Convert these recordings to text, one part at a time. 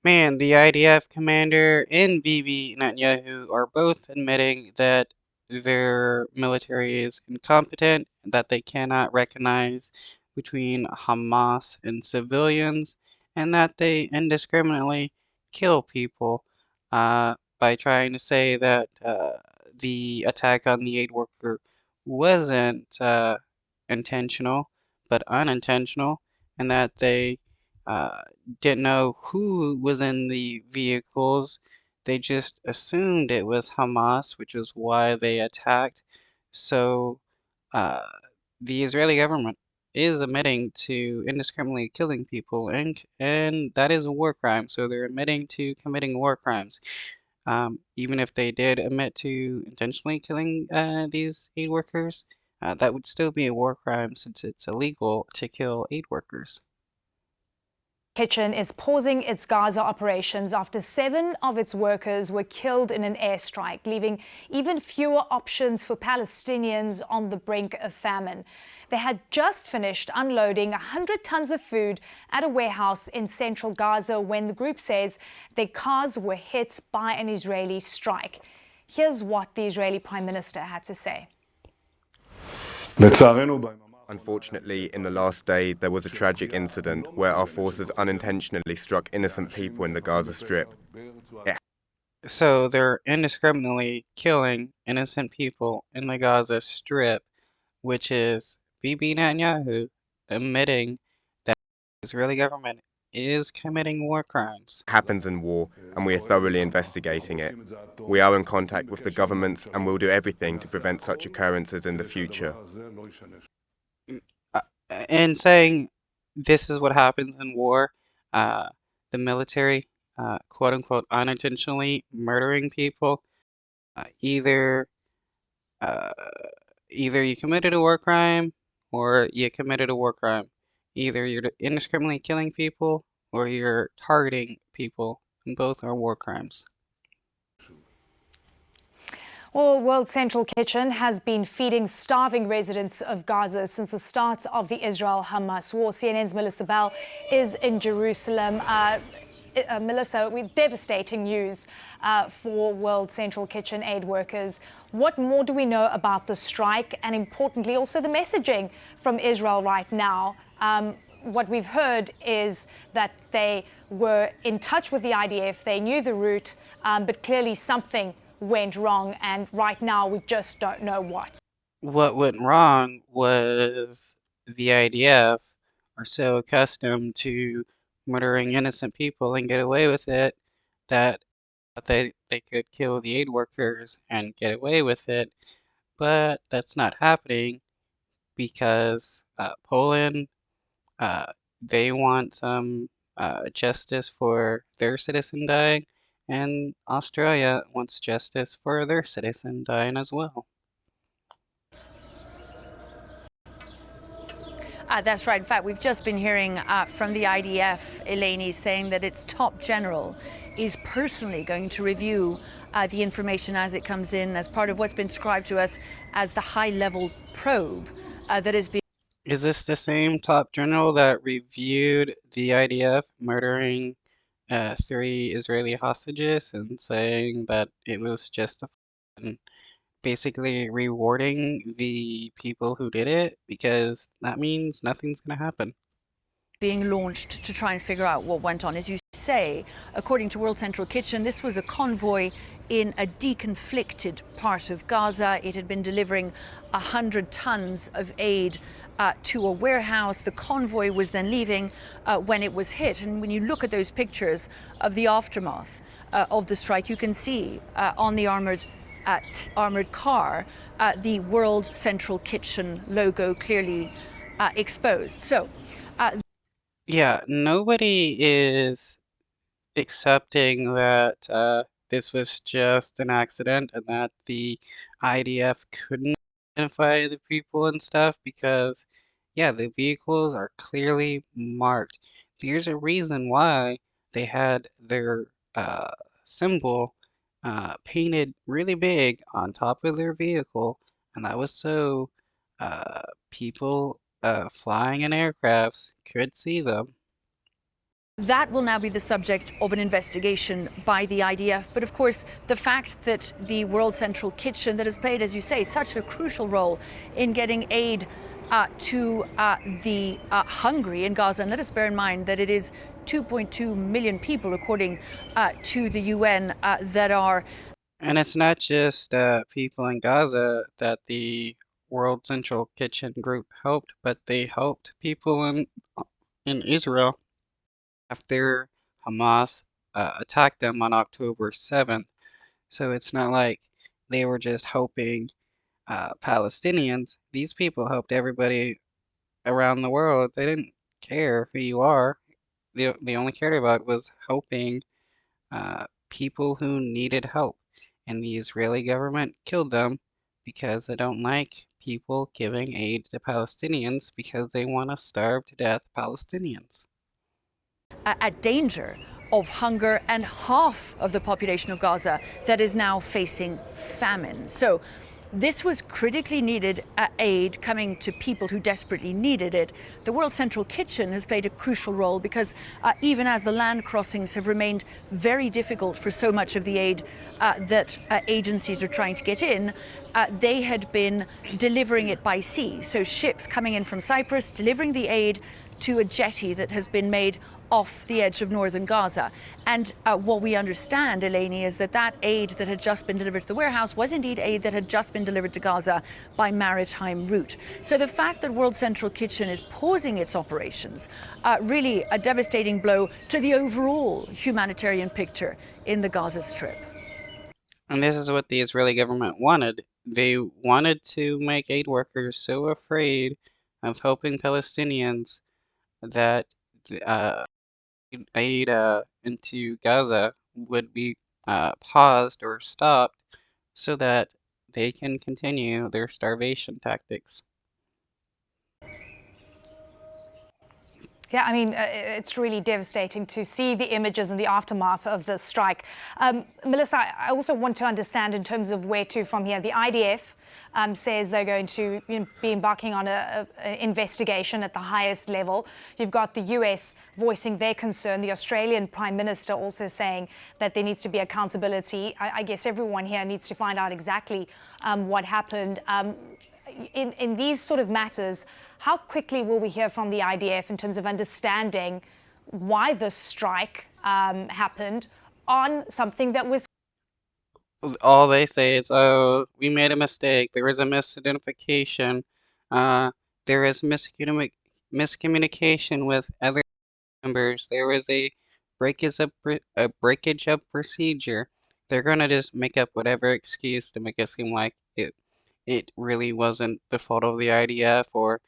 Man, the IDF commander and Bibi Netanyahu are both admitting that their military is incompetent, that they cannot recognize between Hamas and civilians, and that they indiscriminately kill people by trying to say that the attack on the aid worker wasn't intentional, but unintentional, and that they uh, didn't know who was in the vehicles. They just assumed it was Hamas, which is why they attacked. So uh, the Israeli government is admitting to indiscriminately killing people, and that is a war crime. So they're admitting to committing war crimes. Even if they did admit to intentionally killing these aid workers, that would still be a war crime since it's illegal to kill aid workers. Kitchen is pausing its Gaza operations after 7 of its workers were killed in an airstrike, leaving even fewer options for Palestinians on the brink of famine. They had just finished unloading 100 tons of food at a warehouse in central Gaza when the group says their cars were hit by an Israeli strike. Here's what the Israeli Prime Minister had to say. Unfortunately, in the last day, there was a tragic incident where our forces unintentionally struck innocent people in the Gaza Strip. It So they're indiscriminately killing innocent people in the Gaza Strip, which is Bibi Netanyahu admitting that the Israeli government is committing war crimes. happens in war, and we are thoroughly investigating it. We are in contact with the governments and will do everything to prevent such occurrences in the future. Uh, and saying this is what happens in war, uh, the military, quote unquote, unintentionally murdering people, either uh, either you committed a war crime or you committed a war crime. Either you're indiscriminately killing people or you're targeting people, and both are war crimes. Well, World Central Kitchen has been feeding starving residents of Gaza since the start of the Israel-Hamas war. CNN's Melissa Bell is in Jerusalem. Melissa, devastating news for World Central Kitchen aid workers. What more do we know about the strike and, importantly, also the messaging from Israel right now? What we've heard is that they were in touch with the IDF, they knew the route, but clearly something went wrong, and right now we just don't know what. What went wrong was the IDF are so accustomed to murdering innocent people and get away with it that they could kill the aid workers and get away with it, but that's not happening because Poland, uh, they want some justice for their citizen dying, and Australia wants justice for their citizen dying as well. That's right. In fact, we've just been hearing from the IDF, Eleni, saying that its top general is personally going to review the information as it comes in as part of what's been described to us as the high-level probe that is being. Is this the same top general that reviewed the IDF murdering 3 Israeli hostages and saying that it was justified and basically rewarding the people who did it because that means nothing's gonna happen? Being launched to try and figure out what went on. As you say, according to World Central Kitchen, this was a convoy in a deconflicted part of Gaza. It had been delivering 100 tons of aid to a warehouse. The convoy was then leaving when it was hit. And when you look at those pictures of the aftermath of the strike, you can see on the armored car the World Central Kitchen logo clearly exposed. So Yeah, nobody is accepting that this was just an accident and that the IDF couldn't identify the people and stuff because, yeah, the vehicles are clearly marked. There's a reason why they had their uh, symbol painted really big on top of their vehicle, and that was so uh, people flying in aircrafts could see them. That will now be the subject of an investigation by the IDF. But of course, the fact that the World Central Kitchen, that has played, as you say, such a crucial role in getting aid to the hungry in Gaza, and let us bear in mind that it is 2.2 million people, according to the UN, that are. And it's not just people in Gaza that the World Central Kitchen group helped, but they helped people in Israel after Hamas attacked them on October 7th. So it's not like they were just helping Palestinians. These people helped everybody around the world. They didn't care who you are. They only cared about was helping people who needed help. And the Israeli government killed them because they don't like people giving aid to Palestinians because they want to starve to death Palestinians. At danger of hunger, and half of the population of Gaza that is now facing famine. So this was critically needed aid coming to people who desperately needed it. The World Central Kitchen has played a crucial role because even as the land crossings have remained very difficult for so much of the aid that agencies are trying to get in, they had been delivering it by sea. So ships coming in from Cyprus, delivering the aid to a jetty that has been made off the edge of northern Gaza. And what we understand, Eleni, is that that aid that had just been delivered to the warehouse was indeed aid that had just been delivered to Gaza by maritime route. So the fact that World Central Kitchen is pausing its operations, really a devastating blow to the overall humanitarian picture in the Gaza Strip. And this is what the Israeli government wanted. They wanted to make aid workers so afraid of helping Palestinians that aid into Gaza would be paused or stopped so that they can continue their starvation tactics. Yeah, I mean, it's really devastating to see the images and the aftermath of this strike. Melissa, I also want to understand in terms of where to from here. The IDF says they're going to be embarking on an investigation at the highest level. You've got the US voicing their concern. The Australian Prime Minister also saying that there needs to be accountability. I guess everyone here needs to find out exactly what happened. In these sort of matters, how quickly will we hear from the IDF in terms of understanding why the strike happened on something that was... All they say is, oh, we made a mistake. There was a misidentification. There was miscommunication with other members. There was a breakage of procedure. They're gonna just make up whatever excuse to make it seem like it really wasn't the fault of the IDF, or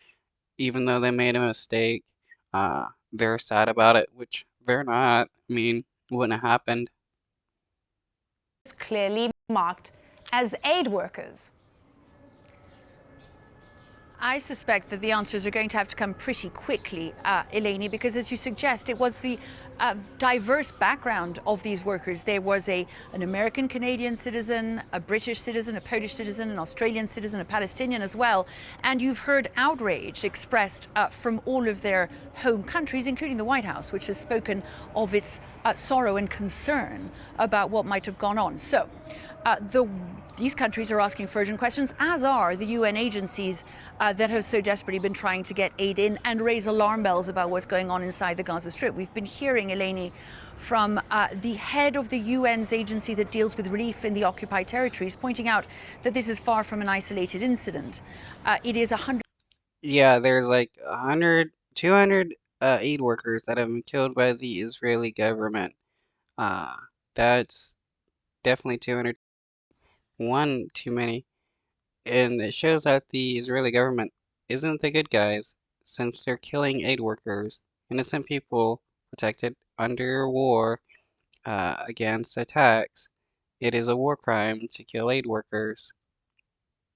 even though they made a mistake, they're sad about it, which they're not. I mean, wouldn't have happened. clearly marked as aid workers. I suspect that the answers are going to have to come pretty quickly, Eleni, because as you suggest, it was the diverse background of these workers. There was an American-Canadian citizen, a British citizen, a Polish citizen, an Australian citizen, a Palestinian as well. And you've heard outrage expressed from all of their home countries, including the White House, which has spoken of its sorrow and concern about what might have gone on. So these countries are asking for urgent questions, as are the UN agencies that have so desperately been trying to get aid in and raise alarm bells about what's going on inside the Gaza Strip. We've been hearing, Eleni, from the head of the UN's agency that deals with relief in the occupied territories, pointing out that this is far from an isolated incident. It is 100. Yeah, there's like 100, 200 aid workers that have been killed by the Israeli government. That's definitely 200. One too many. And it shows that the Israeli government isn't the good guys, since they're killing aid workers, innocent people protected under war against attacks. It is a war crime to kill aid workers.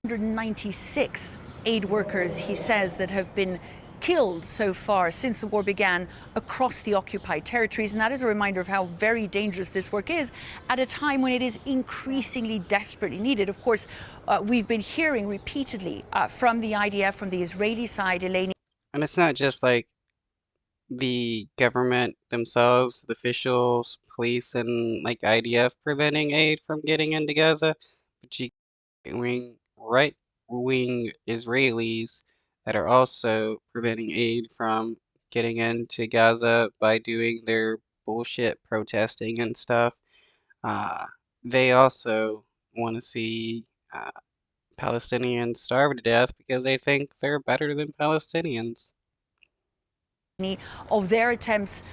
196 aid workers, he says, that have been killed so far since the war began across the occupied territories. And that is a reminder of how very dangerous this work is at a time when it is increasingly desperately needed. Of course, we've been hearing repeatedly from the IDF, from the Israeli side, Eleni. And it's not just like the government themselves, the officials, police, and like IDF preventing aid from getting into Gaza, but you right-wing Israelis that are also preventing aid from getting into Gaza by doing their bullshit protesting and stuff. Uh, they also want to see Palestinians starve to death because they think they're better than Palestinians. Of their attempts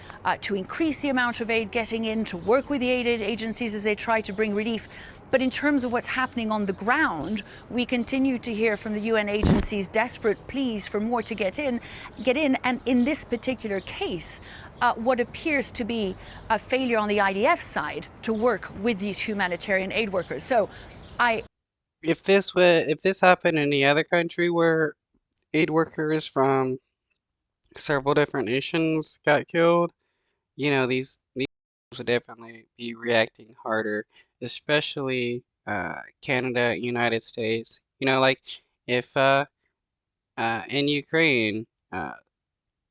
to increase the amount of aid getting in, to work with the aid agencies as they try to bring relief. But in terms of what's happening on the ground, we continue to hear from the UN agencies desperate pleas for more to get in. And in this particular case, what appears to be a failure on the IDF side to work with these humanitarian aid workers. So If this happened in any other country where aid workers from several different nations got killed, these would definitely be reacting harder, especially Canada, United States. Like if in Ukraine,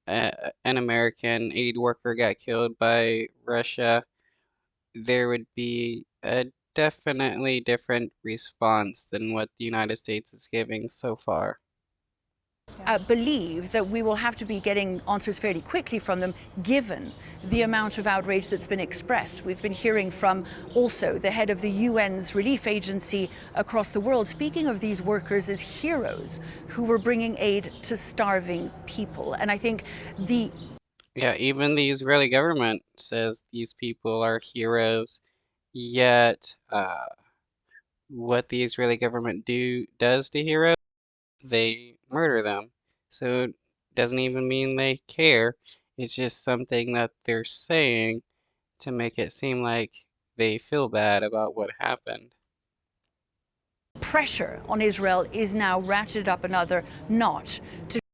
an American aid worker got killed by Russia, there would be a definitely different response than what the United States is giving so far. believe that we will have to be getting answers fairly quickly from them, given the amount of outrage that's been expressed. We've been hearing from also the head of the UN's relief agency across the world, speaking of these workers as heroes who were bringing aid to starving people. And I think Yeah, even the Israeli government says these people are heroes, yet what the Israeli government does to heroes, they murder them. So it doesn't even mean they care. It's just something that they're saying to make it seem like they feel bad about what happened. pressure on Israel is now ratcheted up another notch to